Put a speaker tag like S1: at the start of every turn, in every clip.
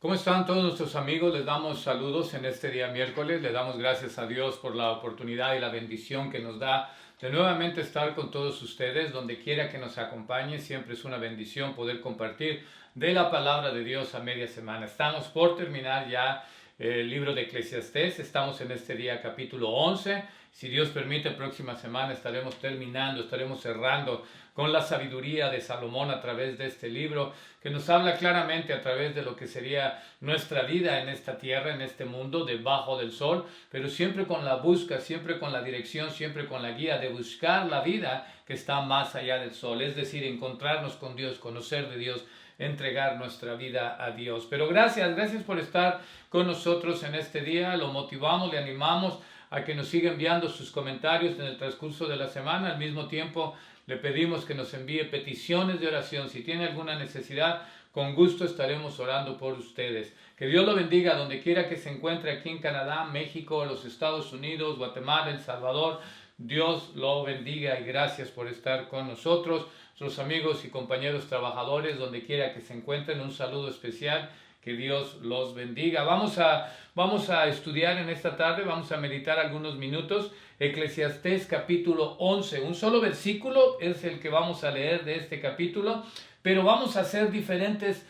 S1: ¿Cómo están todos nuestros amigos? Les damos saludos en este día miércoles. Le damos gracias a Dios por la oportunidad y la bendición que nos da de nuevamente estar con todos ustedes. Donde quiera que nos acompañe, siempre es una bendición poder compartir de la palabra de Dios a media semana. Estamos por terminar ya el libro de Eclesiastés. Estamos en este día capítulo 11. Si Dios permite, próxima semana estaremos cerrando con la sabiduría de Salomón a través de este libro, que nos habla claramente a través de lo que sería nuestra vida en esta tierra, en este mundo, debajo del sol, pero siempre con la busca, siempre con la dirección, siempre con la guía de buscar la vida que está más allá del sol, es decir, encontrarnos con Dios, conocer de Dios, entregar nuestra vida a Dios. Pero gracias por estar con nosotros en este día. Lo motivamos, le animamos a que nos siga enviando sus comentarios en el transcurso de la semana. Al mismo tiempo, le pedimos que nos envíe peticiones de oración. Si tiene alguna necesidad, con gusto estaremos orando por ustedes. Que Dios lo bendiga donde quiera que se encuentre, aquí en Canadá, México, los Estados Unidos, Guatemala, El Salvador. Dios lo bendiga y gracias por estar con nosotros. Nuestros amigos y compañeros trabajadores, donde quiera que se encuentren, un saludo especial. Que Dios los bendiga. Vamos a estudiar en esta tarde, vamos a meditar algunos minutos. Eclesiastés capítulo 11. Un solo versículo es el que vamos a leer de este capítulo, pero vamos a hacer diferentes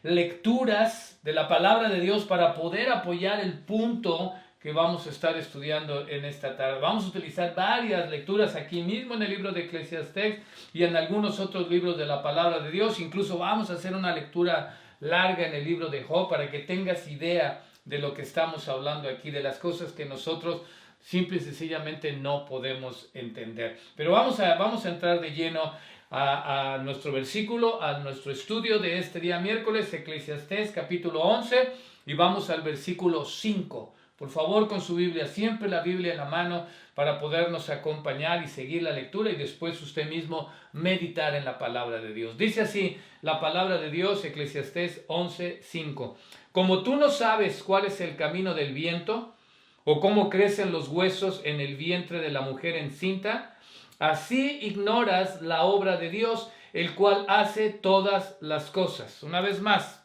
S1: lecturas de la palabra de Dios para poder apoyar el punto que vamos a estar estudiando en esta tarde. Vamos a utilizar varias lecturas aquí mismo en el libro de Eclesiastés y en algunos otros libros de la palabra de Dios. Incluso vamos a hacer una lectura larga en el libro de Job para que tengas idea de lo que estamos hablando aquí, de las cosas que nosotros simple y sencillamente no podemos entender. Pero vamos a entrar de lleno a nuestro versículo, a nuestro estudio de este día miércoles, Eclesiastés capítulo 11, y vamos al versículo 5. Por favor, con su Biblia, siempre la Biblia en la mano para podernos acompañar y seguir la lectura y después usted mismo meditar en la palabra de Dios. Dice así la palabra de Dios, Eclesiastés 11:5. Como tú no sabes cuál es el camino del viento o cómo crecen los huesos en el vientre de la mujer encinta, así ignoras la obra de Dios, el cual hace todas las cosas. Una vez más.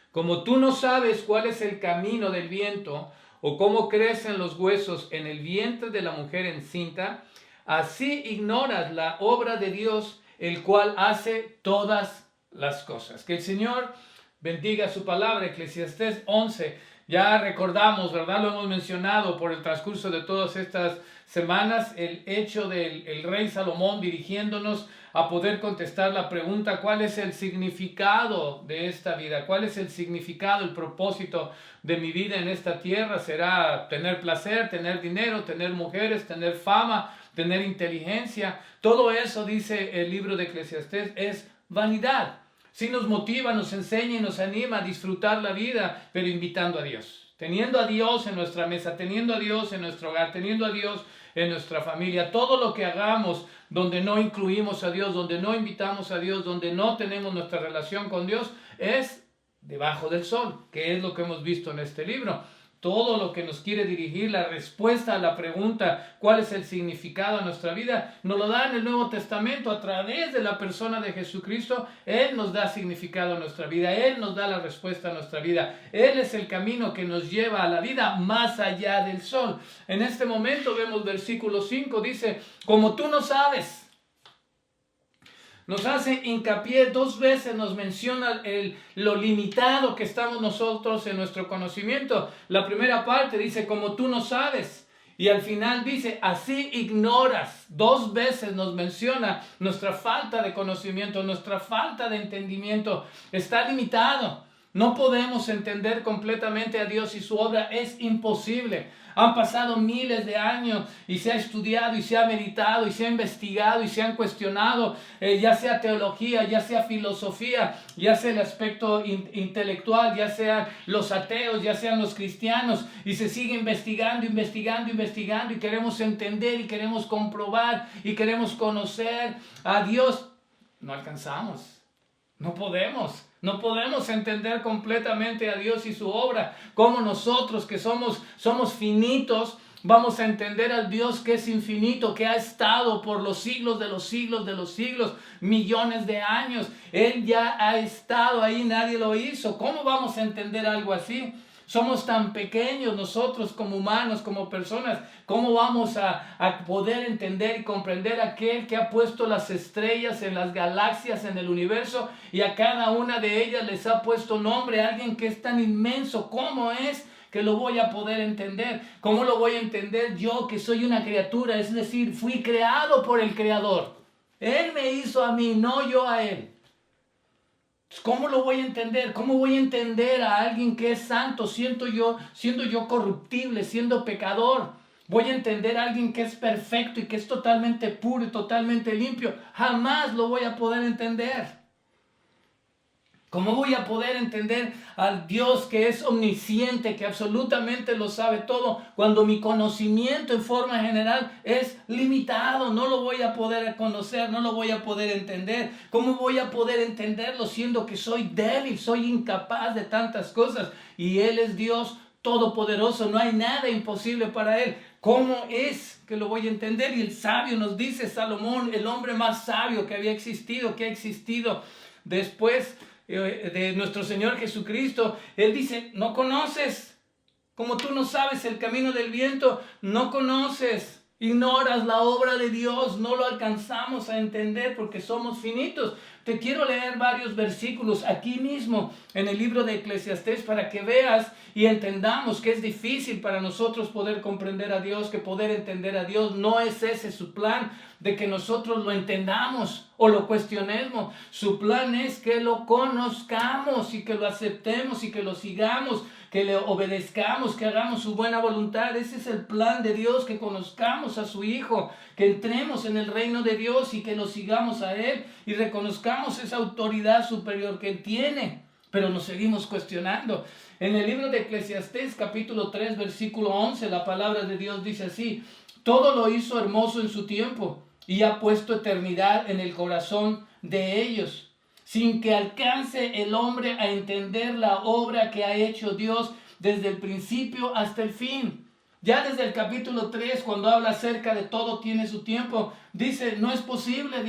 S1: Como tú no sabes cuál es el camino del viento o cómo crecen los huesos en el vientre de la mujer encinta, así ignoras la obra de Dios, el cual hace todas las cosas. Que el Señor bendiga su palabra. Eclesiastés 11. Ya recordamos, ¿verdad? Lo hemos mencionado por el transcurso de todas estas semanas, el hecho del rey Salomón dirigiéndonos a poder contestar la pregunta: ¿cuál es el significado de esta vida? ¿Cuál es el significado, el propósito de mi vida en esta tierra? ¿Será tener placer, tener dinero, tener mujeres, tener fama, tener inteligencia? Todo eso, dice el libro de Eclesiastés, es vanidad. Sí nos motiva, nos enseña y nos anima a disfrutar la vida, pero invitando a Dios. Teniendo a Dios en nuestra mesa, teniendo a Dios en nuestro hogar, teniendo a Dios en nuestra familia. Todo lo que hagamos donde no incluimos a Dios, donde no invitamos a Dios, donde no tenemos nuestra relación con Dios, es debajo del sol, que es lo que hemos visto en este libro. Todo lo que nos quiere dirigir, la respuesta a la pregunta, ¿cuál es el significado de nuestra vida? Nos lo da en el Nuevo Testamento a través de la persona de Jesucristo. Él nos da significado a nuestra vida, Él nos da la respuesta a nuestra vida. Él es el camino que nos lleva a la vida más allá del sol. En este momento vemos versículo 5, dice: como tú no sabes. Nos hace hincapié, 2 veces nos menciona lo limitado que estamos nosotros en nuestro conocimiento. La primera parte dice: como tú no sabes. Y al final dice: así ignoras. 2 veces nos menciona nuestra falta de conocimiento, nuestra falta de entendimiento. Está limitado. No podemos entender completamente a Dios y su obra, es imposible. Han pasado miles de años y se ha estudiado y se ha meditado y se ha investigado y se han cuestionado, ya sea teología, ya sea filosofía, ya sea el aspecto intelectual, ya sean los ateos, ya sean los cristianos, y se sigue investigando y queremos entender y queremos comprobar y queremos conocer a Dios. No alcanzamos, no podemos. No podemos entender completamente a Dios y su obra, como nosotros que somos finitos, Vamos a entender al Dios que es infinito, que ha estado por los siglos de los siglos de los siglos, millones de años. Él ya ha estado ahí, nadie lo hizo. ¿Cómo vamos a entender algo así? Somos tan pequeños nosotros como humanos, como personas. ¿Cómo vamos a poder entender y comprender a aquel que ha puesto las estrellas en las galaxias, en el universo, y a cada una de ellas les ha puesto nombre? Alguien que es tan inmenso. ¿Cómo es que lo voy a poder entender? ¿Cómo lo voy a entender yo, que soy una criatura? Es decir, fui creado por el Creador. Él me hizo a mí, no yo a Él. ¿Cómo lo voy a entender? ¿Cómo voy a entender a alguien que es santo, siendo yo corruptible, siendo pecador? ¿Voy a entender a alguien que es perfecto y que es totalmente puro y totalmente limpio? Jamás lo voy a poder entender. ¿Cómo voy a poder entender al Dios que es omnisciente, que absolutamente lo sabe todo, cuando mi conocimiento en forma general es limitado? No lo voy a poder conocer, no lo voy a poder entender. ¿Cómo voy a poder entenderlo siendo que soy débil, soy incapaz de tantas cosas? Y Él es Dios todopoderoso, no hay nada imposible para Él. ¿Cómo es que lo voy a entender? Y el sabio nos dice, Salomón, el hombre más sabio que había existido, que ha existido después de nuestro Señor Jesucristo, Él dice, no conoces, como tú no sabes el camino del viento, no conoces, ignoras la obra de Dios, no lo alcanzamos a entender porque somos finitos. Te quiero leer varios versículos aquí mismo en el libro de Eclesiastés para que veas y entendamos que es difícil para nosotros poder comprender a Dios, que poder entender a Dios. No es ese su plan, de que nosotros lo entendamos o lo cuestionemos. Su plan es que lo conozcamos y que lo aceptemos y que lo sigamos, que le obedezcamos, que hagamos su buena voluntad. Ese es el plan de Dios, que conozcamos a su Hijo, que entremos en el reino de Dios y que lo sigamos a Él y reconozcamos esa autoridad superior que Él tiene. Pero nos seguimos cuestionando. En el libro de Eclesiastés, capítulo 3, versículo 11, la palabra de Dios dice así: todo lo hizo hermoso en su tiempo y ha puesto eternidad en el corazón de ellos, sin que alcance el hombre a entender la obra que ha hecho Dios desde el principio hasta el fin. Ya desde el capítulo 3, cuando habla acerca de todo tiene su tiempo, dice, no es posible,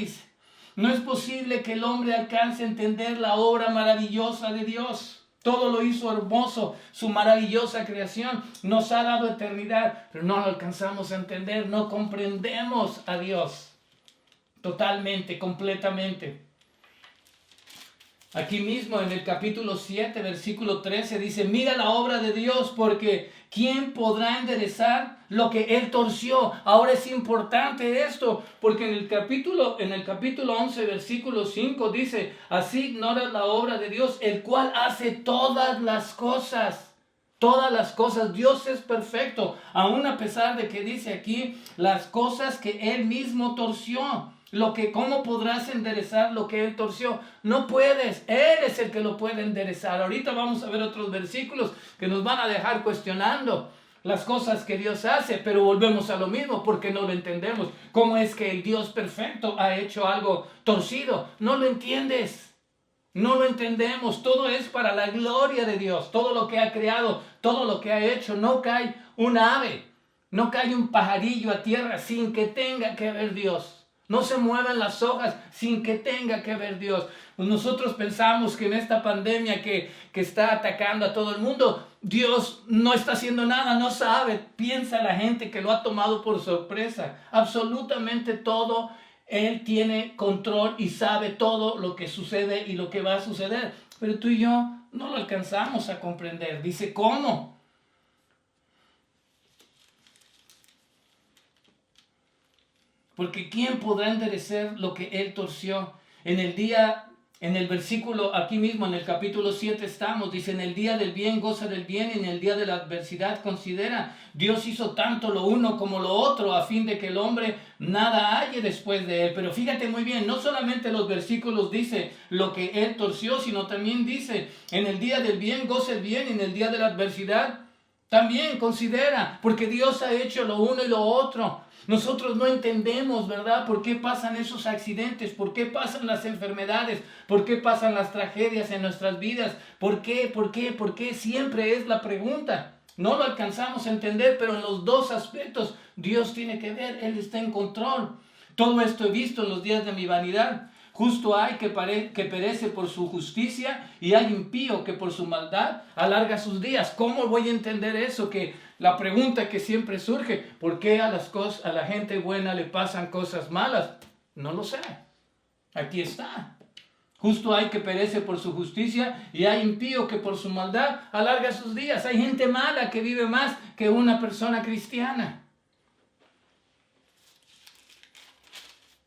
S1: no es posible que el hombre alcance a entender la obra maravillosa de Dios. Todo lo hizo hermoso, su maravillosa creación nos ha dado eternidad, pero no lo alcanzamos a entender, no comprendemos a Dios totalmente, completamente. Aquí mismo en el capítulo 7, versículo 13 dice, mira la obra de Dios, porque ¿quién podrá enderezar lo que Él torció? Ahora es importante esto, porque en el capítulo 11, versículo 5 dice, así ignoras la obra de Dios, el cual hace todas las cosas. Todas las cosas, Dios es perfecto, aún a pesar de que dice aquí las cosas que Él mismo torció. ¿Cómo podrás enderezar lo que Él torció? No puedes, Él es el que lo puede enderezar. Ahorita vamos a ver otros versículos que nos van a dejar cuestionando las cosas que Dios hace, pero volvemos a lo mismo porque no lo entendemos. ¿Cómo es que el Dios perfecto ha hecho algo torcido? No lo entiendes, no lo entendemos. Todo es para la gloria de Dios, todo lo que ha creado, todo lo que ha hecho. No cae un ave, no cae un pajarillo a tierra sin que tenga que ver Dios. No se mueven las hojas sin que tenga que ver Dios. Nosotros pensamos que en esta pandemia que está atacando a todo el mundo, Dios no está haciendo nada, no sabe. Piensa la gente que lo ha tomado por sorpresa. Absolutamente todo, Él tiene control y sabe todo lo que sucede y lo que va a suceder. Pero tú y yo no lo alcanzamos a comprender. Dice, ¿cómo? Porque ¿quién podrá enderecer lo que Él torció? En el versículo, aquí mismo en el capítulo 7 estamos, dice, en el día del bien goza del bien y en el día de la adversidad considera. Dios hizo tanto lo uno como lo otro a fin de que el hombre nada halle después de Él. Pero fíjate muy bien, no solamente los versículos dice lo que Él torció, sino también dice, en el día del bien goza el bien y en el día de la adversidad también considera, porque Dios ha hecho lo uno y lo otro. Nosotros no entendemos, ¿verdad?, por qué pasan esos accidentes, por qué pasan las enfermedades, por qué pasan las tragedias en nuestras vidas, por qué, siempre es la pregunta. No lo alcanzamos a entender, pero en los dos aspectos Dios tiene que ver, Él está en control. Todo esto he visto en los días de mi vanidad. Justo hay que perece por su justicia y hay impío que por su maldad alarga sus días. ¿Cómo voy a entender eso? Que la pregunta que siempre surge, ¿por qué a la gente buena le pasan cosas malas? No lo sé. Aquí está. Justo hay que perece por su justicia y hay impío que por su maldad alarga sus días. Hay gente mala que vive más que una persona cristiana.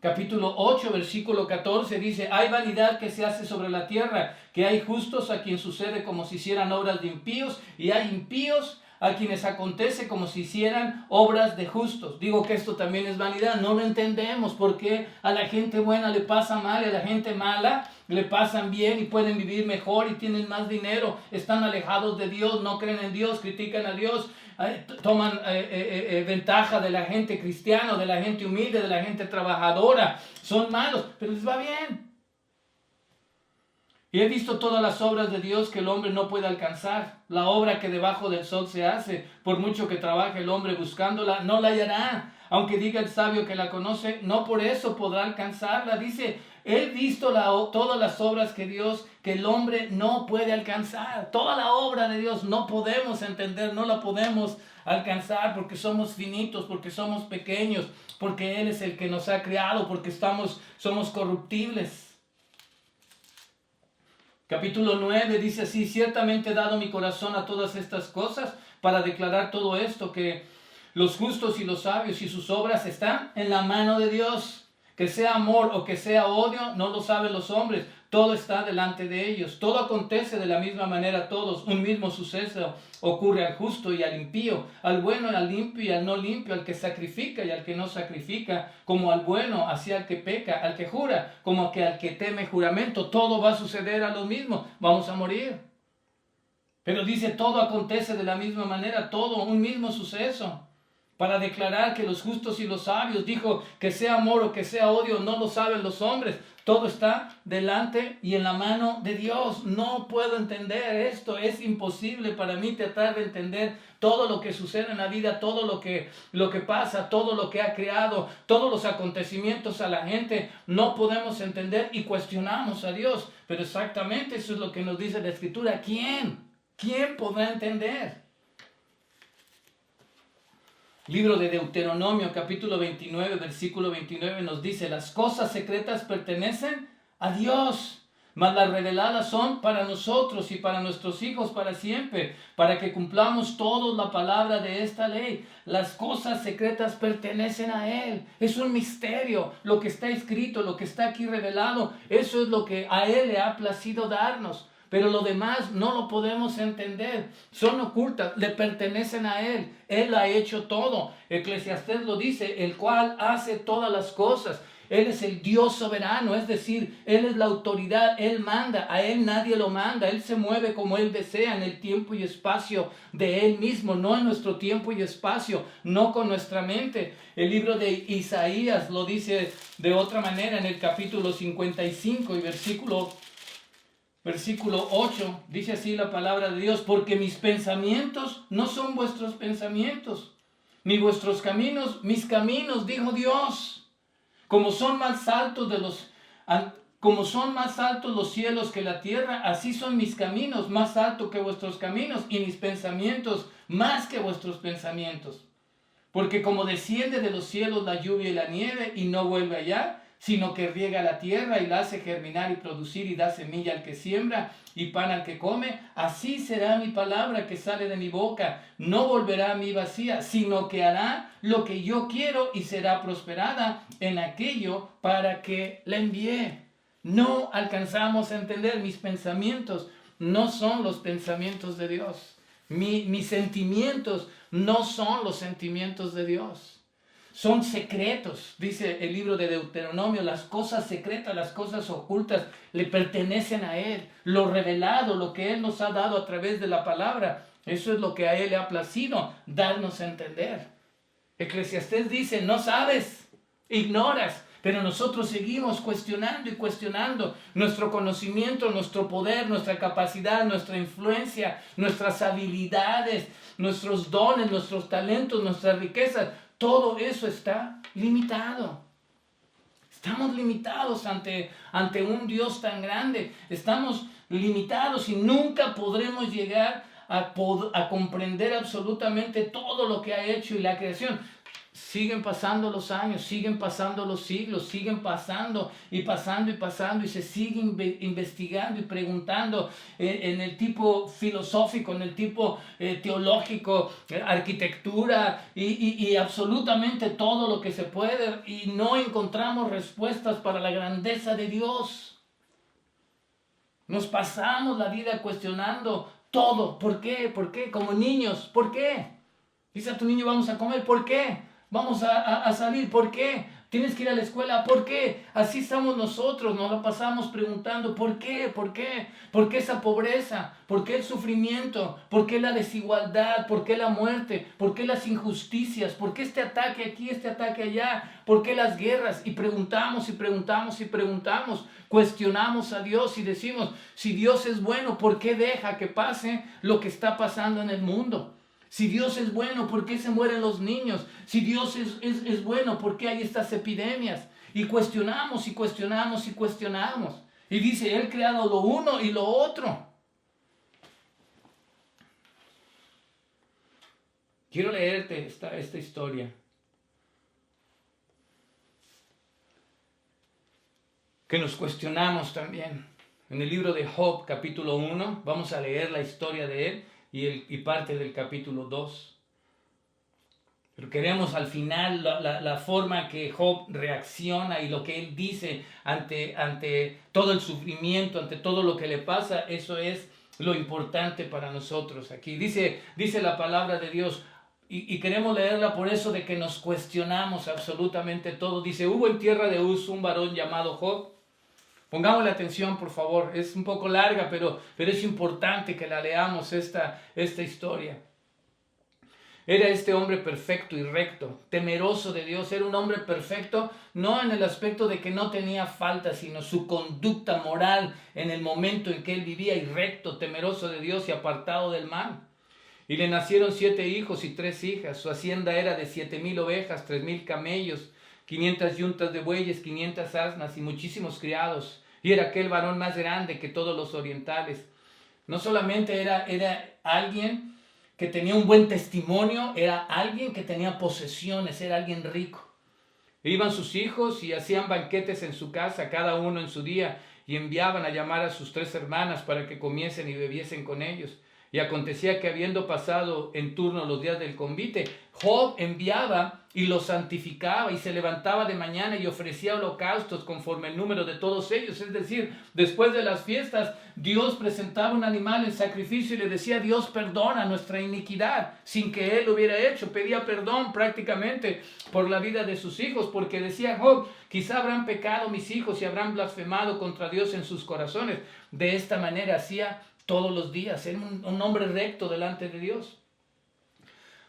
S1: Capítulo 8, versículo 14 dice, hay vanidad que se hace sobre la tierra, que hay justos a quien sucede como si hicieran obras de impíos, y hay impíos a quienes acontece como si hicieran obras de justos. Digo que esto también es vanidad, no lo entendemos, porque a la gente buena le pasa mal y a la gente mala le pasan bien y pueden vivir mejor y tienen más dinero, están alejados de Dios, no creen en Dios, critican a Dios, toman ventaja de la gente cristiana, de la gente humilde, de la gente trabajadora. Son malos, pero les va bien. Y he visto todas las obras de Dios que el hombre no puede alcanzar. La obra que debajo del sol se hace, por mucho que trabaje el hombre buscándola, no la hallará. Aunque diga el sabio que la conoce, no por eso podrá alcanzarla. Dice, he visto todas las obras que el hombre no puede alcanzar. Toda la obra de Dios no podemos entender, no la podemos alcanzar porque somos finitos, porque somos pequeños, porque Él es el que nos ha creado, porque somos corruptibles. Capítulo 9 dice así, ciertamente he dado mi corazón a todas estas cosas para declarar todo esto, que los justos y los sabios y sus obras están en la mano de Dios. Que sea amor o que sea odio, no lo saben los hombres. Todo está delante de ellos. Todo acontece de la misma manera a todos. Un mismo suceso ocurre al justo y al impío, al bueno y al limpio y al no limpio, al que sacrifica y al que no sacrifica, como al bueno, así al que peca, al que jura, como que al que teme juramento. Todo va a suceder a lo mismo. Vamos a morir. Pero dice, todo acontece de la misma manera, todo, un mismo suceso. Para declarar que los justos y los sabios, dijo que sea amor o que sea odio, no lo saben los hombres. Todo está delante y en la mano de Dios. No puedo entender esto, es imposible para mí tratar de entender todo lo que sucede en la vida, todo lo que pasa, todo lo que ha creado, todos los acontecimientos a la gente. No podemos entender y cuestionamos a Dios. Pero exactamente eso es lo que nos dice la Escritura. ¿Quién podrá entender? Libro de Deuteronomio, capítulo 29, versículo 29 nos dice, las cosas secretas pertenecen a Dios, mas las reveladas son para nosotros y para nuestros hijos para siempre, para que cumplamos todos la palabra de esta ley. Las cosas secretas pertenecen a Él. Es un misterio lo que está escrito, lo que está aquí revelado. Eso es lo que a Él le ha placido darnos. Pero lo demás no lo podemos entender. Son ocultas, le pertenecen a Él. Él ha hecho todo. Eclesiastés lo dice, el cual hace todas las cosas. Él es el Dios soberano, es decir, Él es la autoridad, Él manda, a Él nadie lo manda, Él se mueve como Él desea en el tiempo y espacio de Él mismo, no en nuestro tiempo y espacio, no con nuestra mente. El libro de Isaías lo dice de otra manera en el capítulo 55 y Versículo 8, dice así la palabra de Dios, porque mis pensamientos no son vuestros pensamientos, ni vuestros caminos, mis caminos, dijo Dios. Como son más altos los cielos que la tierra, así son mis caminos más altos que vuestros caminos, y mis pensamientos más que vuestros pensamientos. Porque como desciende de los cielos la lluvia y la nieve, y no vuelve allá, sino que riega la tierra y la hace germinar y producir y da semilla al que siembra y pan al que come, así será mi palabra que sale de mi boca. No volverá a mí vacía, sino que hará lo que yo quiero y será prosperada en aquello para que la envié. No alcanzamos a entender. Mis pensamientos no son los pensamientos de Dios. Mis sentimientos no son los sentimientos de Dios. Son secretos, dice el libro de Deuteronomio, las cosas secretas, las cosas ocultas le pertenecen a Él. Lo revelado, lo que Él nos ha dado a través de la palabra, eso es lo que a Él le ha placido darnos a entender. Eclesiastés dice, no sabes, ignoras, Pero nosotros seguimos cuestionando y cuestionando nuestro conocimiento, nuestro poder, nuestra capacidad, nuestra influencia, nuestras habilidades, nuestros dones, nuestros talentos, nuestras riquezas. Todo eso está limitado. Estamos limitados ante un Dios tan grande. Estamos limitados y nunca podremos llegar a comprender absolutamente todo lo que ha hecho y la creación. Siguen pasando los años, siguen pasando los siglos, siguen pasando y pasando y pasando, y se sigue investigando y preguntando en el tipo filosófico, en el tipo teológico, arquitectura y absolutamente todo lo que se puede, y no encontramos respuestas para la grandeza de Dios. Nos pasamos la vida cuestionando todo. ¿Por qué? ¿Por qué? Como niños, ¿por qué? Dice a tu niño, vamos a comer, ¿por qué? Vamos a salir, ¿por qué? Tienes que ir a la escuela, ¿por qué? Así estamos nosotros, nos la pasamos preguntando, ¿por qué? ¿Por qué? ¿Por qué esa pobreza? ¿Por qué el sufrimiento? ¿Por qué la desigualdad? ¿Por qué la muerte? ¿Por qué las injusticias? ¿Por qué este ataque aquí, este ataque allá? ¿Por qué las guerras? Y preguntamos y preguntamos y preguntamos, cuestionamos a Dios y decimos, si Dios es bueno, ¿por qué deja que pase lo que está pasando en el mundo? Si Dios es bueno, ¿por qué se mueren los niños? Si Dios es bueno, ¿por qué hay estas epidemias? Y cuestionamos y cuestionamos y cuestionamos. Y dice, Él ha creado lo uno y lo otro. Quiero leerte esta historia. Que nos cuestionamos también. En el libro de Job, capítulo 1, vamos a leer la historia de él. Y parte del capítulo 2. Pero queremos al final la forma que Job reacciona y lo que él dice ante todo el sufrimiento, ante todo lo que le pasa. Eso es lo importante para nosotros aquí. Dice la palabra de Dios, y queremos leerla por eso de que nos cuestionamos absolutamente todo. Dice, hubo en tierra de Uz un varón llamado Job. Pongámosle atención, por favor. Es un poco larga, pero es importante que la leamos esta historia. Era este hombre perfecto y recto, temeroso de Dios. Era un hombre perfecto, no en el aspecto de que no tenía falta, sino su conducta moral en el momento en que él vivía, y recto, temeroso de Dios y apartado del mal. Y le nacieron 7 hijos y 3 hijas. Su hacienda era de 7,000 ovejas, 3,000 camellos, 500 yuntas de bueyes, 500 asnas y muchísimos criados. Y era aquel varón más grande que todos los orientales. No solamente era alguien que tenía un buen testimonio, era alguien que tenía posesiones, era alguien rico. Iban sus hijos y hacían banquetes en su casa, cada uno en su día, y enviaban a llamar a sus 3 hermanas para que comiesen y bebiesen con ellos. Y acontecía que habiendo pasado en turno los días del convite, Job enviaba y los santificaba y se levantaba de mañana y ofrecía holocaustos conforme el número de todos ellos. Es decir, después de las fiestas, Dios presentaba un animal en sacrificio y le decía, Dios perdona nuestra iniquidad, sin que él lo hubiera hecho. Pedía perdón prácticamente por la vida de sus hijos, porque decía Job, quizá habrán pecado mis hijos y habrán blasfemado contra Dios en sus corazones. De esta manera hacía todos los días. Era un hombre recto delante de Dios.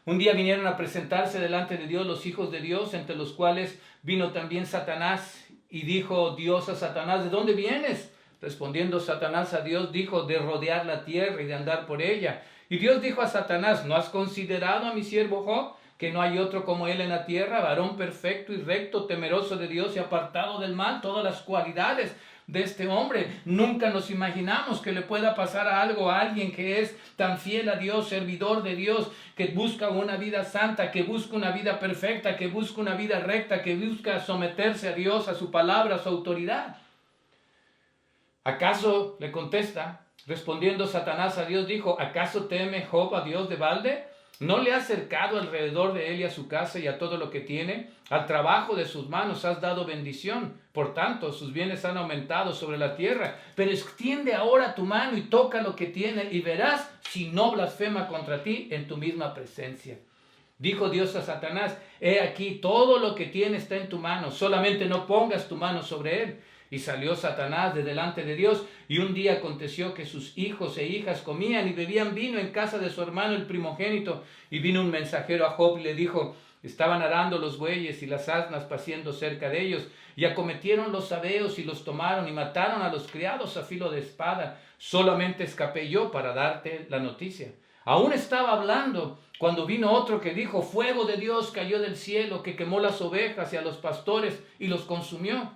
S1: Un día vinieron a presentarse delante de Dios los hijos de Dios, entre los cuales vino también Satanás, y dijo Dios a Satanás, ¿de dónde vienes? Respondiendo Satanás a Dios, dijo, de rodear la tierra y de andar por ella. Y Dios dijo a Satanás, ¿no has considerado a mi siervo Job, que no hay otro como él en la tierra, varón perfecto y recto, temeroso de Dios y apartado del mal? Todas las cualidades de este hombre. Nunca nos imaginamos que le pueda pasar algo a alguien que es tan fiel a Dios, servidor de Dios, que busca una vida santa, que busca una vida perfecta, que busca una vida recta, que busca someterse a Dios, a su palabra, a su autoridad. ¿Acaso, le contesta, respondiendo Satanás a Dios, dijo, ¿acaso teme Job a Dios de balde? ¿No le has cercado alrededor de él y a su casa y a todo lo que tiene? Al trabajo de sus manos has dado bendición. Por tanto, sus bienes han aumentado sobre la tierra. Pero extiende ahora tu mano y toca lo que tiene y verás si no blasfema contra ti en tu misma presencia. Dijo Dios a Satanás, he aquí, todo lo que tiene está en tu mano, solamente no pongas tu mano sobre él. Y salió Satanás de delante de Dios, y un día aconteció que sus hijos e hijas comían y bebían vino en casa de su hermano el primogénito. Y vino un mensajero a Job y le dijo, Estaban arando los bueyes y las asnas paciendo cerca de ellos, y acometieron los sabeos y los tomaron y mataron a los criados a filo de espada. Solamente escapé yo para darte la noticia. Aún estaba hablando cuando vino otro que dijo: fuego de Dios cayó del cielo, que quemó las ovejas y a los pastores y los consumió.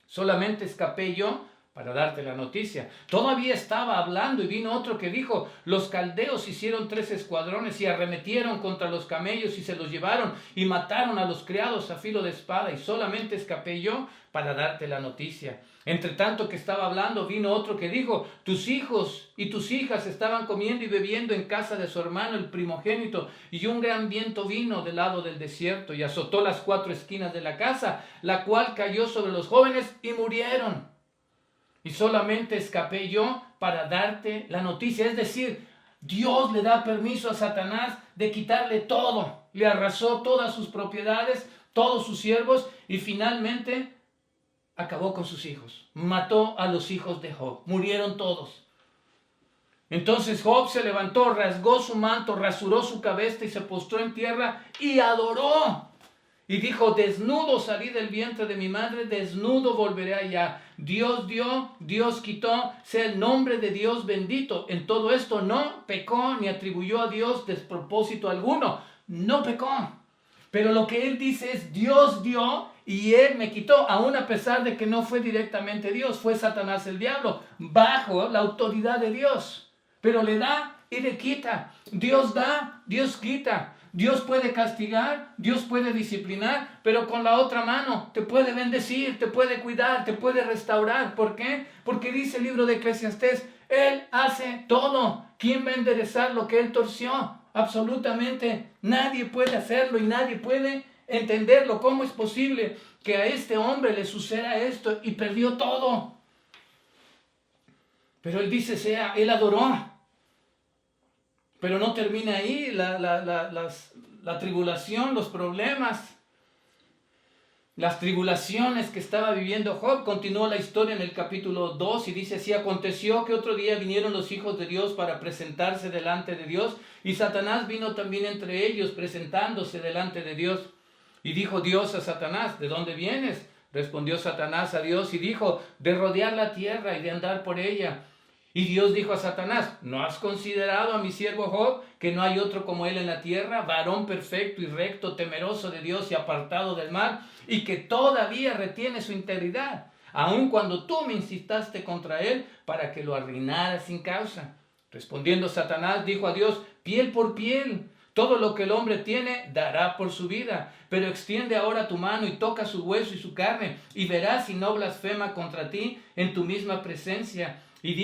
S1: Solamente escapé yo para darte la noticia. Todavía estaba hablando y vino otro que dijo: los caldeos hicieron 3 escuadrones y arremetieron contra los camellos y se los llevaron y mataron a los criados a filo de espada, y solamente escapé yo para darte la noticia. Entre tanto que estaba hablando, vino otro que dijo: tus hijos y tus hijas estaban comiendo y bebiendo en casa de su hermano el primogénito, y un gran viento vino del lado del desierto y azotó las 4 esquinas de la casa, la cual cayó sobre los jóvenes y murieron. Y solamente escapé yo para darte la noticia. Es decir, Dios le da permiso a Satanás de quitarle todo. Le arrasó todas sus propiedades, todos sus siervos, y finalmente acabó con sus hijos. Mató a los hijos de Job. Murieron todos. Entonces Job se levantó, rasgó su manto, rasuró su cabeza y se postró en tierra y adoró. Y dijo: desnudo salí del vientre de mi madre, desnudo volveré allá. Dios dio, Dios quitó, sea el nombre de Dios bendito. En todo esto no pecó ni atribuyó a Dios despropósito alguno. No pecó. Pero lo que él dice es: Dios dio y él me quitó, aún a pesar de que no fue directamente Dios, fue Satanás el diablo, bajo la autoridad de Dios. Pero le da y le quita. Dios da, Dios quita. Dios puede castigar, Dios puede disciplinar, pero con la otra mano te puede bendecir, te puede cuidar, te puede restaurar. ¿Por qué? Porque dice el libro de Eclesiastés: Él hace todo. ¿Quién va a enderezar lo que Él torció? Absolutamente nadie puede hacerlo y nadie puede entenderlo. ¿Cómo es posible que a este hombre le suceda esto y perdió todo? Pero él dice: él adoró. Pero no termina ahí la tribulación, los problemas, las tribulaciones que estaba viviendo Job. Continuó la historia en el capítulo 2 y dice así: aconteció que otro día vinieron los hijos de Dios para presentarse delante de Dios, y Satanás vino también entre ellos, presentándose delante de Dios. Y dijo Dios a Satanás: ¿de dónde vienes? Respondió Satanás a Dios y dijo: de rodear la tierra y de andar por ella. Y Dios dijo a Satanás: ¿no has considerado a mi siervo Job, que no hay otro como él en la tierra, varón perfecto y recto, temeroso de Dios y apartado del mal, y que todavía retiene su integridad, aun cuando tú me incitaste contra él para que lo arruinara sin causa? Respondiendo Satanás dijo a Dios: piel por piel, todo lo que el hombre tiene dará por su vida, pero extiende ahora tu mano y toca su hueso y su carne, y verás si no blasfema contra ti en tu misma presencia. Y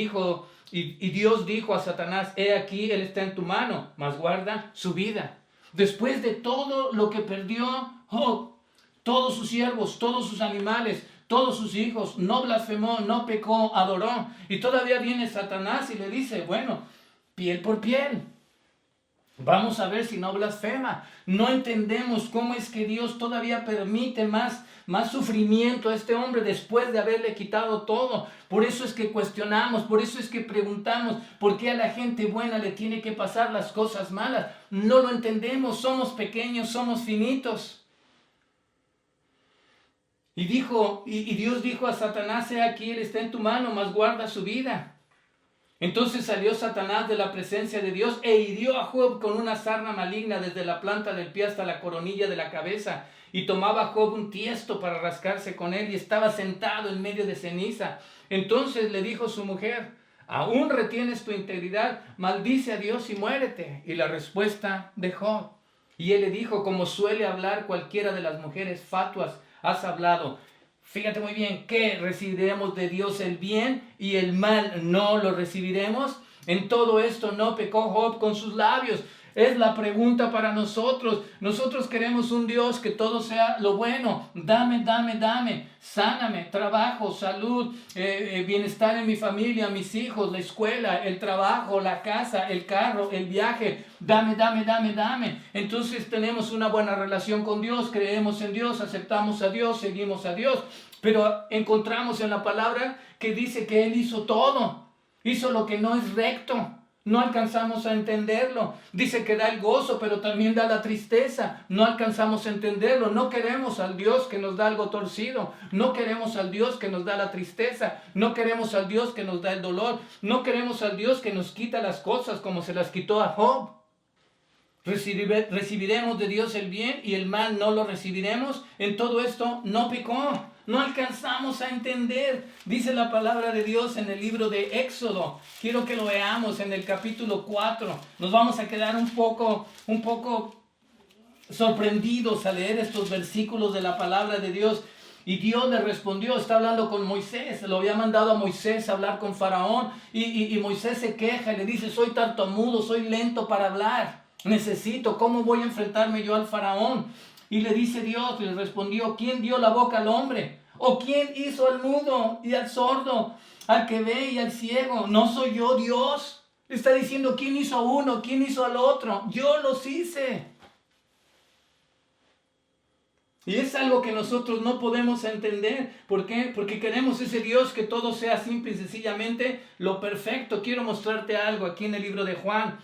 S1: Dios dijo a Satanás: he aquí, él está en tu mano, mas guarda su vida. Después de todo lo que perdió Job, todos sus siervos, todos sus animales, todos sus hijos, no blasfemó, no pecó, adoró. Y todavía viene Satanás y le dice: bueno, piel por piel. Vamos a ver si no blasfema. No entendemos cómo es que Dios todavía permite más sufrimiento a este hombre después de haberle quitado todo. Por eso es que cuestionamos, por eso es que preguntamos: ¿por qué a la gente buena le tiene que pasar las cosas malas? No lo entendemos, somos pequeños, somos finitos. Y Dios dijo a Satanás: he aquí, él está en tu mano, mas guarda su vida. Entonces salió Satanás de la presencia de Dios e hirió a Job con una sarna maligna desde la planta del pie hasta la coronilla de la cabeza. Y tomaba Job un tiesto para rascarse con él y estaba sentado en medio de ceniza. Entonces le dijo su mujer: ¿aún retienes tu integridad? Maldice a Dios y muérete. Y la respuesta de Job. Y él le dijo: como suele hablar cualquiera de las mujeres fatuas, has hablado. Fíjate muy bien, ¿qué recibiremos de Dios? ¿El bien y el mal no lo recibiremos? En todo esto no pecó Job con sus labios. Es la pregunta para nosotros. Nosotros queremos un Dios que todo sea lo bueno. Dame, dame, dame. Sáname, trabajo, salud, bienestar en mi familia, mis hijos, la escuela, el trabajo, la casa, el carro, el viaje. Dame, dame, dame, dame. Entonces tenemos una buena relación con Dios, creemos en Dios, aceptamos a Dios, seguimos a Dios. Pero encontramos en la palabra que dice que Él hizo todo. Hizo lo que no es recto. No alcanzamos a entenderlo. Dice que da el gozo, pero también da la tristeza. No alcanzamos a entenderlo. No queremos al Dios que nos da algo torcido. No queremos al Dios que nos da la tristeza. No queremos al Dios que nos da el dolor. No queremos al Dios que nos quita las cosas como se las quitó a Job. Recibiremos de Dios el bien y el mal no lo recibiremos. En todo esto no pecó. No alcanzamos a entender. Dice la palabra de Dios en el libro de Éxodo. Quiero que lo veamos en el capítulo 4. Nos vamos a quedar un poco sorprendidos al leer estos versículos de la palabra de Dios. Y Dios le respondió, está hablando con Moisés, lo había mandado a Moisés a hablar con Faraón. Y Moisés se queja y le dice, soy tartamudo, soy lento para hablar. ¿Cómo voy a enfrentarme yo al Faraón? Y le dice Dios, le respondió, ¿quién dio la boca al hombre? ¿O quién hizo al mudo y al sordo, al que ve y al ciego? ¿No soy yo Dios? Le está diciendo, ¿quién hizo a uno? ¿Quién hizo al otro? Yo los hice. Y es algo que nosotros no podemos entender. ¿Por qué? Porque queremos ese Dios que todo sea simple y sencillamente lo perfecto. Quiero mostrarte algo aquí en el libro de Juan.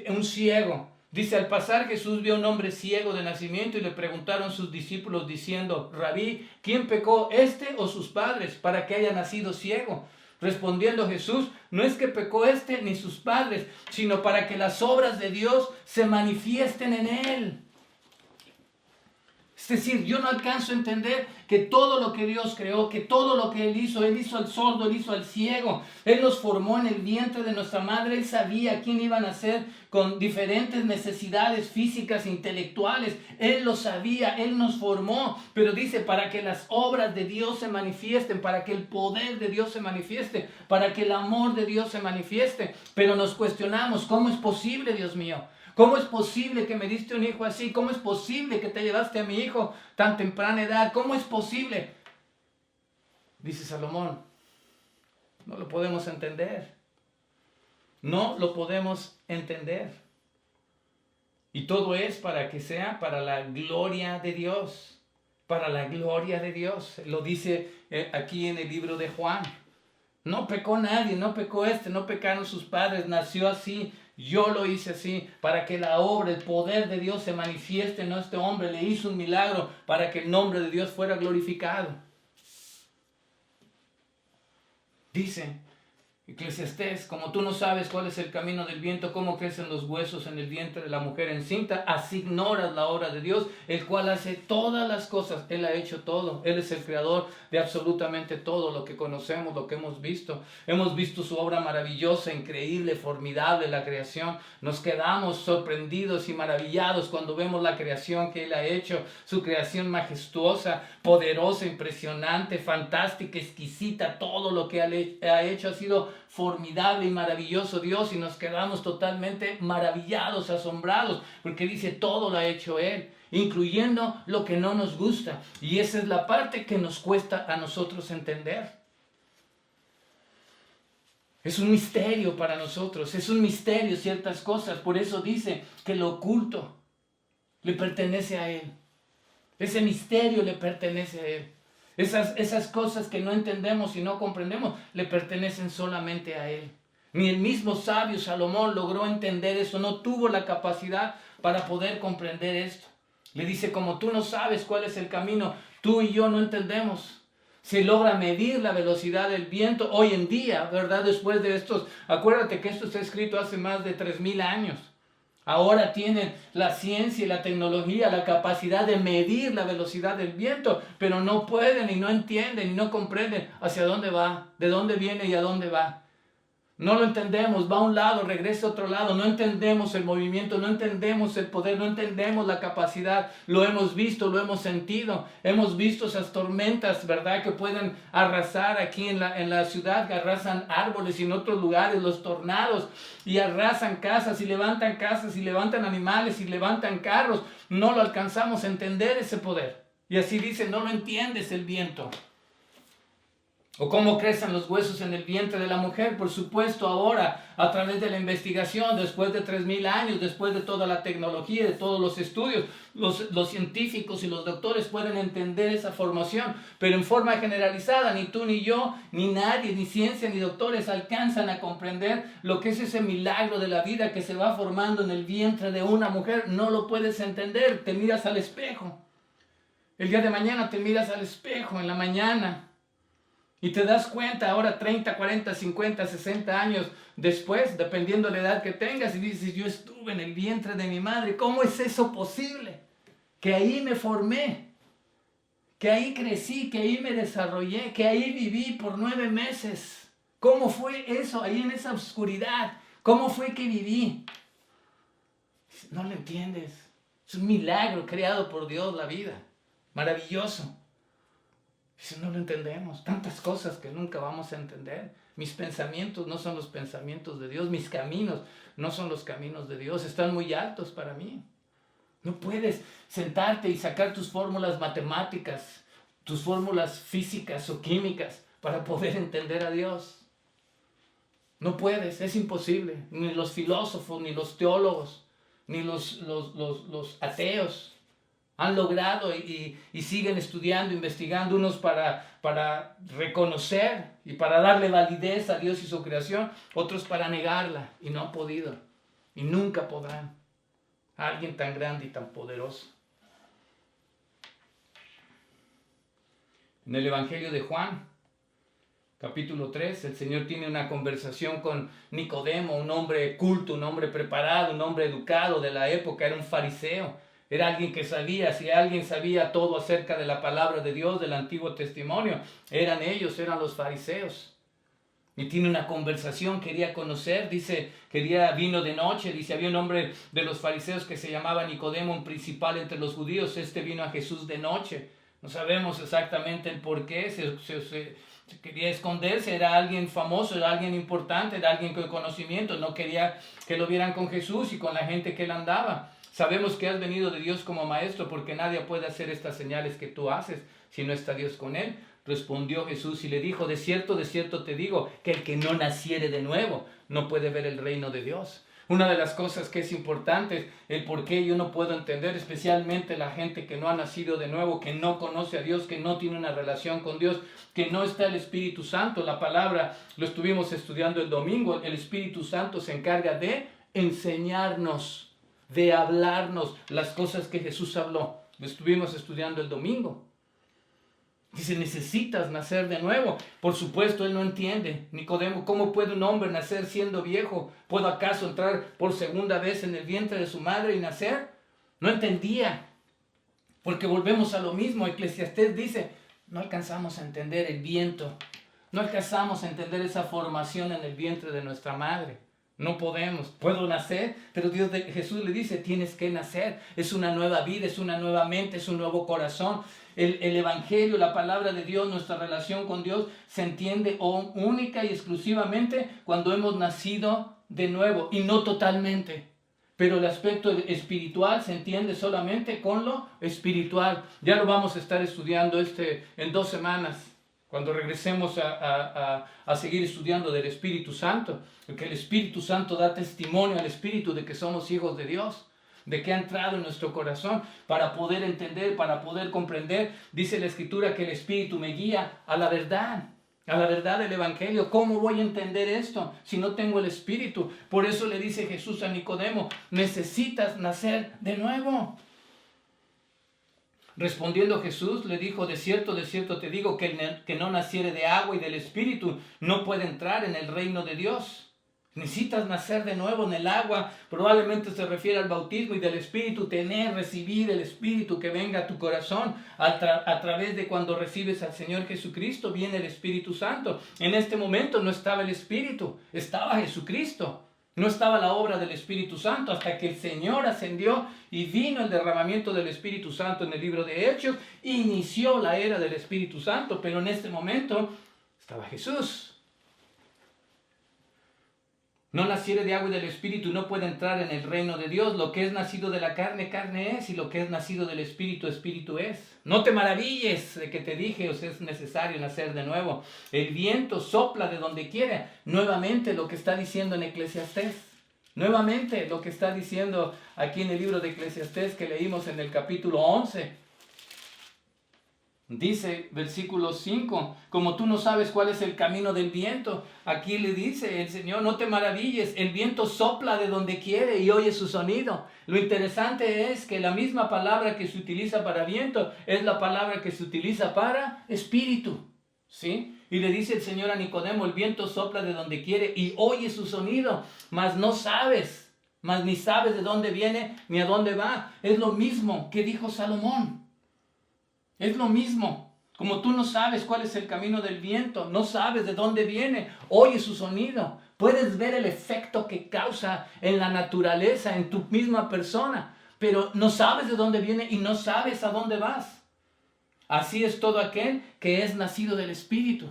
S1: Un ciego. Dice, al pasar Jesús vio a un hombre ciego de nacimiento y le preguntaron sus discípulos diciendo, Rabí, ¿quién pecó, este o sus padres, para que haya nacido ciego? Respondiendo Jesús, no es que pecó este ni sus padres, sino para que las obras de Dios se manifiesten en él. Es decir, yo no alcanzo a entender que todo lo que Dios creó, que todo lo que Él hizo al sordo, Él hizo al ciego. Él nos formó en el vientre de nuestra madre. Él sabía quién iban a ser con diferentes necesidades físicas e intelectuales. Él lo sabía, Él nos formó. Pero dice, para que las obras de Dios se manifiesten, para que el poder de Dios se manifieste, para que el amor de Dios se manifieste. Pero nos cuestionamos, ¿cómo es posible, Dios mío? ¿Cómo es posible que me diste un hijo así? ¿Cómo es posible que te llevaste a mi hijo tan temprana edad? ¿Cómo es posible? Dice Salomón, no lo podemos entender. No lo podemos entender. Y todo es para que sea para la gloria de Dios. Para la gloria de Dios. Lo dice aquí en el libro de Juan. No pecó nadie, no pecó no pecaron sus padres, nació así. Yo lo hice así, para que la obra, el poder de Dios se manifieste en este hombre. Le hizo un milagro para que el nombre de Dios fuera glorificado. Dice Eclesiastés, como tú no sabes cuál es el camino del viento, cómo crecen los huesos en el vientre de la mujer encinta, así ignoras la obra de Dios, el cual hace todas las cosas. Él ha hecho todo. Él es el creador de absolutamente todo lo que conocemos, lo que hemos visto. Hemos visto su obra maravillosa, increíble, formidable, la creación. Nos quedamos sorprendidos y maravillados cuando vemos la creación que Él ha hecho, su creación majestuosa, poderosa, impresionante, fantástica, exquisita. Todo lo que ha hecho ha sido formidable y maravilloso Dios, y nos quedamos totalmente maravillados, asombrados, porque dice todo lo ha hecho Él, incluyendo lo que no nos gusta, y esa es la parte que nos cuesta a nosotros entender. Es un misterio para nosotros, es un misterio ciertas cosas. Por eso dice que lo oculto le pertenece a Él, ese misterio le pertenece a Él. Esas cosas que no entendemos y no comprendemos le pertenecen solamente a Él. Ni el mismo sabio Salomón logró entender eso, no tuvo la capacidad para poder comprender esto. Le dice, como tú no sabes cuál es el camino, tú y yo no entendemos. Se logra medir la velocidad del viento hoy en día, ¿verdad? Después de estos, acuérdate que esto está escrito hace más de 3,000 años. Ahora tienen la ciencia y la tecnología, la capacidad de medir la velocidad del viento, pero no pueden y no entienden y no comprenden hacia dónde va, de dónde viene y a dónde va. No lo entendemos, va a un lado, regresa a otro lado, no entendemos el movimiento, no entendemos el poder, no entendemos la capacidad. Lo hemos visto, lo hemos sentido, hemos visto esas tormentas, ¿verdad? Que pueden arrasar aquí en la ciudad, que arrasan árboles y en otros lugares, los tornados, y arrasan casas y levantan animales y levantan carros. No lo alcanzamos a entender ese poder. Y así dice, no lo entiendes el viento. ¿O cómo crecen los huesos en el vientre de la mujer? Por supuesto, ahora, a través de la investigación, después de 3000 años, después de toda la tecnología, de todos los estudios, los científicos y los doctores pueden entender esa formación, pero en forma generalizada, ni tú ni yo, ni nadie, ni ciencia, ni doctores alcanzan a comprender lo que es ese milagro de la vida que se va formando en el vientre de una mujer. No lo puedes entender. Te miras al espejo. El día de mañana te miras al espejo en la mañana. Y te das cuenta ahora 30, 40, 50, 60 años después, dependiendo de la edad que tengas, y dices, yo estuve en el vientre de mi madre. ¿Cómo es eso posible? Que ahí me formé, que ahí crecí, que ahí me desarrollé, que ahí viví por 9 meses. ¿Cómo fue eso ahí en esa oscuridad? ¿Cómo fue que viví? No lo entiendes. Es un milagro creado por Dios la vida. Maravilloso. Si no lo entendemos, tantas cosas que nunca vamos a entender. Mis pensamientos no son los pensamientos de Dios, mis caminos no son los caminos de Dios, están muy altos para mí. No puedes sentarte y sacar tus fórmulas matemáticas, tus fórmulas físicas o químicas para poder entender a Dios. No puedes, es imposible. Ni los filósofos, ni los teólogos, ni los ateos han logrado y siguen estudiando, investigando, unos para reconocer y para darle validez a Dios y su creación, otros para negarla, y no han podido, y nunca podrán. Alguien tan grande y tan poderoso. En el Evangelio de Juan, capítulo 3, el Señor tiene una conversación con Nicodemo, un hombre culto, un hombre preparado, un hombre educado de la época, era un fariseo. Era alguien que sabía, si alguien sabía todo acerca de la palabra de Dios, del Antiguo Testimonio, eran ellos, eran los fariseos. Y tiene una conversación, quería conocer, dice, vino de noche, dice, había un hombre de los fariseos que se llamaba Nicodemo, un principal entre los judíos, vino a Jesús de noche. No sabemos exactamente el por qué, se quería esconderse, era alguien famoso, era alguien importante, era alguien con conocimiento, no quería que lo vieran con Jesús y con la gente que él andaba. Sabemos que has venido de Dios como maestro, porque nadie puede hacer estas señales que tú haces si no está Dios con él. Respondió Jesús y le dijo, de cierto te digo, que el que no naciere de nuevo no puede ver el reino de Dios. Una de las cosas que es importante, el por qué yo no puedo entender, especialmente la gente que no ha nacido de nuevo, que no conoce a Dios, que no tiene una relación con Dios, que no está el Espíritu Santo. La palabra lo estuvimos estudiando el domingo. El Espíritu Santo se encarga de enseñarnos, de hablarnos las cosas que Jesús habló. Lo estuvimos estudiando el domingo. Dice, necesitas nacer de nuevo. Por supuesto, él no entiende. Nicodemo, ¿cómo puede un hombre nacer siendo viejo? ¿Puedo acaso entrar por segunda vez en el vientre de su madre y nacer? No entendía. Porque volvemos a lo mismo. Eclesiastés dice, no alcanzamos a entender el viento. No alcanzamos a entender esa formación en el vientre de nuestra madre. No podemos. Puedo nacer, pero Jesús le dice, tienes que nacer. Es una nueva vida, es una nueva mente, es un nuevo corazón. El Evangelio, la palabra de Dios, nuestra relación con Dios se entiende única y exclusivamente cuando hemos nacido de nuevo, y no totalmente. Pero el aspecto espiritual se entiende solamente con lo espiritual. Ya lo vamos a estar estudiando en 2 semanas. Cuando regresemos a seguir estudiando del Espíritu Santo, porque el Espíritu Santo da testimonio al Espíritu de que somos hijos de Dios, de que ha entrado en nuestro corazón para poder entender, para poder comprender. Dice la Escritura que el Espíritu me guía a la verdad del Evangelio. ¿Cómo voy a entender esto si no tengo el Espíritu? Por eso le dice Jesús a Nicodemo, necesitas nacer de nuevo. Respondiendo Jesús le dijo, de cierto te digo, que el que no naciere de agua y del Espíritu no puede entrar en el reino de Dios. Necesitas nacer de nuevo en el agua, probablemente se refiere al bautismo, y del Espíritu, recibir el Espíritu que venga a tu corazón a través de cuando recibes al Señor Jesucristo, viene el Espíritu Santo. En este momento no estaba el Espíritu, estaba Jesucristo. No estaba la obra del Espíritu Santo hasta que el Señor ascendió y vino el derramamiento del Espíritu Santo en el libro de Hechos. Inició la era del Espíritu Santo, pero en este momento estaba Jesús.
S2: no naciere de agua y del Espíritu no puede entrar en el reino de Dios. Lo que es nacido de la carne, carne es, y lo que es nacido del Espíritu, Espíritu es. No te maravilles de que te dije, os es necesario nacer de nuevo. El viento sopla de donde quiere. Nuevamente lo que está diciendo en Eclesiastés. Nuevamente lo que está diciendo aquí en el libro de Eclesiastés que leímos en el capítulo 11. Dice, versículo 5, como tú no sabes cuál es el camino del viento, aquí le dice el Señor, no te maravilles, el viento sopla de donde quiere y oye su sonido. Lo interesante es que la misma palabra que se utiliza para viento es la palabra que se utiliza para espíritu, ¿sí? Y le dice el Señor a Nicodemo, el viento sopla de donde quiere y oye su sonido, mas no sabes, mas ni sabes de dónde viene ni a dónde va. Es lo mismo que dijo Salomón. Es lo mismo, como tú no sabes cuál es el camino del viento, no sabes de dónde viene, oye su sonido, puedes ver el efecto que causa en la naturaleza, en tu misma persona, pero no sabes de dónde viene y no sabes a dónde vas. Así es todo aquel que es nacido del Espíritu.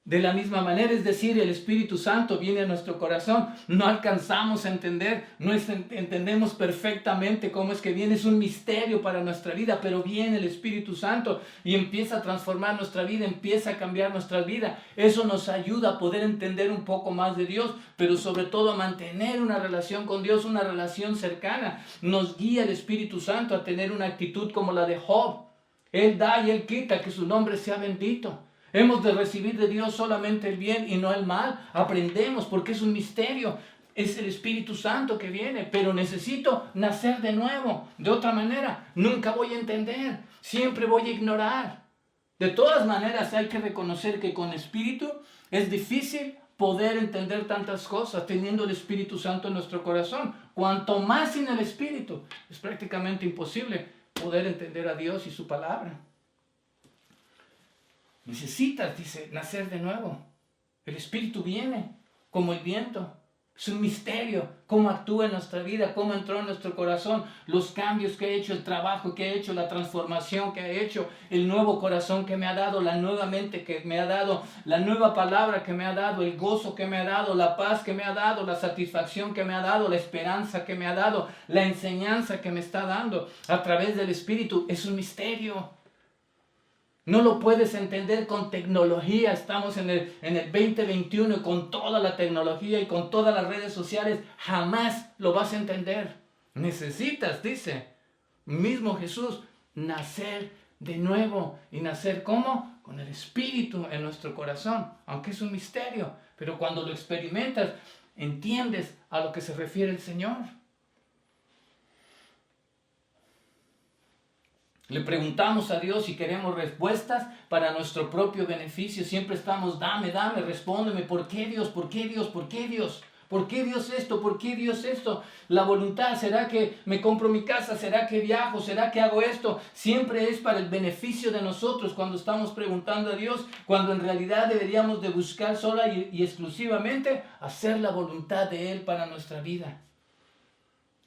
S2: De la misma manera, es decir, el Espíritu Santo viene a nuestro corazón. No alcanzamos a entender, no entendemos perfectamente cómo es que viene. Es un misterio para nuestra vida, pero viene el Espíritu Santo y empieza a transformar nuestra vida, empieza a cambiar nuestra vida. Eso nos ayuda a poder entender un poco más de Dios, pero sobre todo a mantener una relación con Dios, una relación cercana. Nos guía el Espíritu Santo a tener una actitud como la de Job. Él da y Él quita, que su nombre sea bendito. Hemos de recibir de Dios solamente el bien y no el mal. Aprendemos porque es un misterio. Es el Espíritu Santo que viene, pero necesito nacer de nuevo. De otra manera, nunca voy a entender. Siempre voy a ignorar. De todas maneras, hay que reconocer que con Espíritu es difícil poder entender tantas cosas teniendo el Espíritu Santo en nuestro corazón. Cuanto más sin el Espíritu, es prácticamente imposible poder entender a Dios y su palabra. Necesitas, dice, nacer de nuevo. El Espíritu viene como el viento. Es un misterio cómo actúa en nuestra vida, cómo entró en nuestro corazón, los cambios que ha hecho, el trabajo que ha hecho, la transformación que ha hecho, el nuevo corazón que me ha dado, la nueva mente que me ha dado, la nueva palabra que me ha dado, el gozo que me ha dado, la paz que me ha dado, la satisfacción que me ha dado, la esperanza que me ha dado, la enseñanza que me está dando a través del Espíritu. Es un misterio. No lo puedes entender con tecnología. Estamos en el 2021 y con toda la tecnología y con todas las redes sociales jamás lo vas a entender. Necesitas, dice mismo Jesús, nacer de nuevo. ¿Y nacer cómo? Con el Espíritu en nuestro corazón, aunque es un misterio. Pero cuando lo experimentas, entiendes a lo que se refiere el Señor. Le preguntamos a Dios si queremos respuestas para nuestro propio beneficio. Siempre estamos, dame, respóndeme. ¿Por qué Dios? ¿Por qué Dios? ¿Por qué Dios? ¿Por qué Dios esto? ¿Por qué Dios esto? La voluntad, ¿será que me compro mi casa? ¿Será que viajo? ¿Será que hago esto? Siempre es para el beneficio de nosotros cuando estamos preguntando a Dios, cuando en realidad deberíamos de buscar sola y exclusivamente hacer la voluntad de Él para nuestra vida.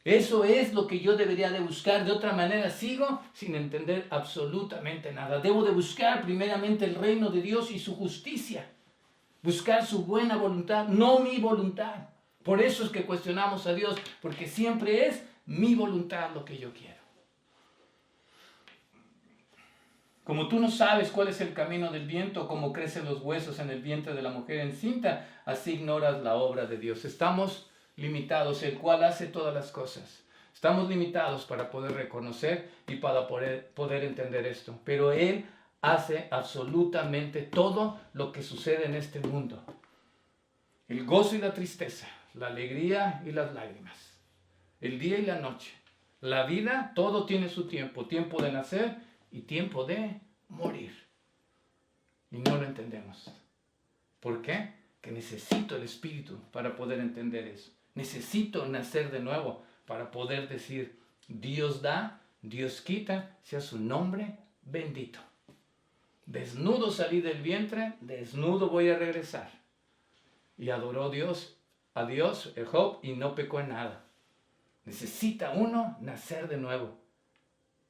S2: Eso es lo que yo debería de buscar. De otra manera sigo sin entender absolutamente nada. Debo de buscar primeramente el reino de Dios y su justicia. Buscar su buena voluntad, no mi voluntad. Por eso es que cuestionamos a Dios, porque siempre es mi voluntad lo que yo quiero. Como tú no sabes cuál es el camino del viento, cómo crecen los huesos en el vientre de la mujer encinta, así ignoras la obra de Dios. Estamos limitados, el cual hace todas las cosas. Estamos limitados para poder reconocer y para poder entender esto. Pero Él hace absolutamente todo lo que sucede en este mundo. El gozo y la tristeza, la alegría y las lágrimas, el día y la noche, la vida, todo tiene su tiempo. Tiempo de nacer y tiempo de morir. Y no lo entendemos. ¿Por qué? Que necesito el Espíritu para poder entender eso. Necesito nacer de nuevo para poder decir, Dios da, Dios quita, sea su nombre bendito. Desnudo salí del vientre, desnudo voy a regresar. Y adoró a Dios, Job, y no pecó en nada. Necesita uno nacer de nuevo.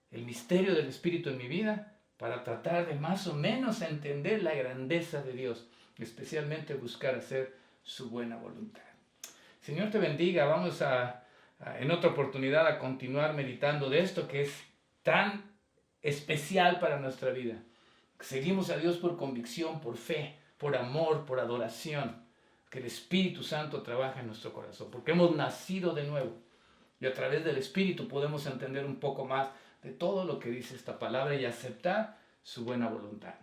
S2: El misterio del Espíritu en mi vida para tratar de más o menos entender la grandeza de Dios, especialmente buscar hacer su buena voluntad.
S1: Señor te bendiga. Vamos en otra oportunidad a continuar meditando de esto que es tan especial para nuestra vida. Seguimos a Dios por convicción, por fe, por amor, por adoración. Que el Espíritu Santo trabaja en nuestro corazón, porque hemos nacido de nuevo. Y a través del Espíritu podemos entender un poco más de todo lo que dice esta palabra y aceptar su buena voluntad.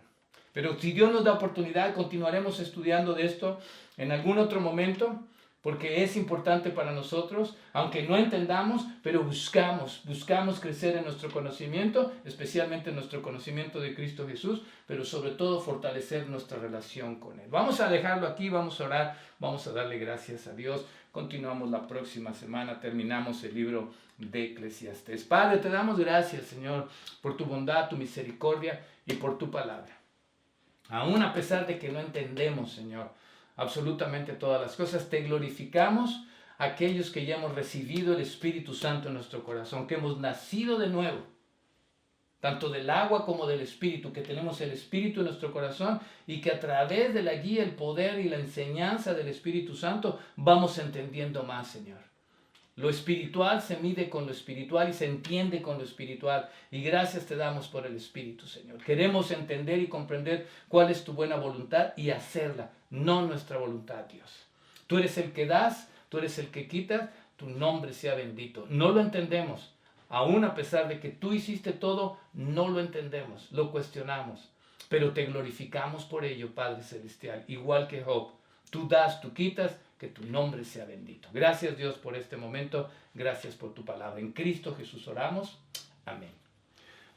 S1: Pero si Dios nos da oportunidad, continuaremos estudiando de esto en algún otro momento, porque es importante para nosotros, aunque no entendamos, pero buscamos crecer en nuestro conocimiento, especialmente en nuestro conocimiento de Cristo Jesús, pero sobre todo fortalecer nuestra relación con Él. Vamos a dejarlo aquí, vamos a orar, vamos a darle gracias a Dios. Continuamos la próxima semana, terminamos el libro de Eclesiastés. Padre, te damos gracias, Señor, por tu bondad, tu misericordia y por tu palabra. Aún a pesar de que no entendemos, Señor, absolutamente todas las cosas, te glorificamos aquellos que ya hemos recibido el Espíritu Santo en nuestro corazón, que hemos nacido de nuevo, tanto del agua como del Espíritu, que tenemos el Espíritu en nuestro corazón y que a través de la guía, el poder y la enseñanza del Espíritu Santo vamos entendiendo más, Señor. Lo espiritual se mide con lo espiritual y se entiende con lo espiritual. Y gracias te damos por el Espíritu, Señor. Queremos entender y comprender cuál es tu buena voluntad y hacerla, no nuestra voluntad, Dios. Tú eres el que das, tú eres el que quitas, tu nombre sea bendito. No lo entendemos. Aún a pesar de que tú hiciste todo, no lo entendemos, lo cuestionamos. Pero te glorificamos por ello, Padre Celestial. Igual que Job, tú das, tú quitas, que tu nombre sea bendito. Gracias, Dios, por este momento. Gracias por tu palabra. En Cristo Jesús oramos. Amén.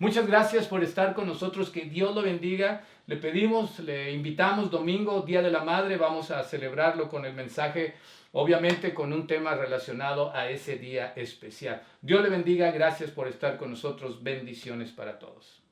S1: Muchas gracias por estar con nosotros. Que Dios lo bendiga. Le pedimos, le invitamos domingo, Día de la Madre. Vamos a celebrarlo con el mensaje, obviamente con un tema relacionado a ese día especial. Dios le bendiga. Gracias por estar con nosotros. Bendiciones para todos.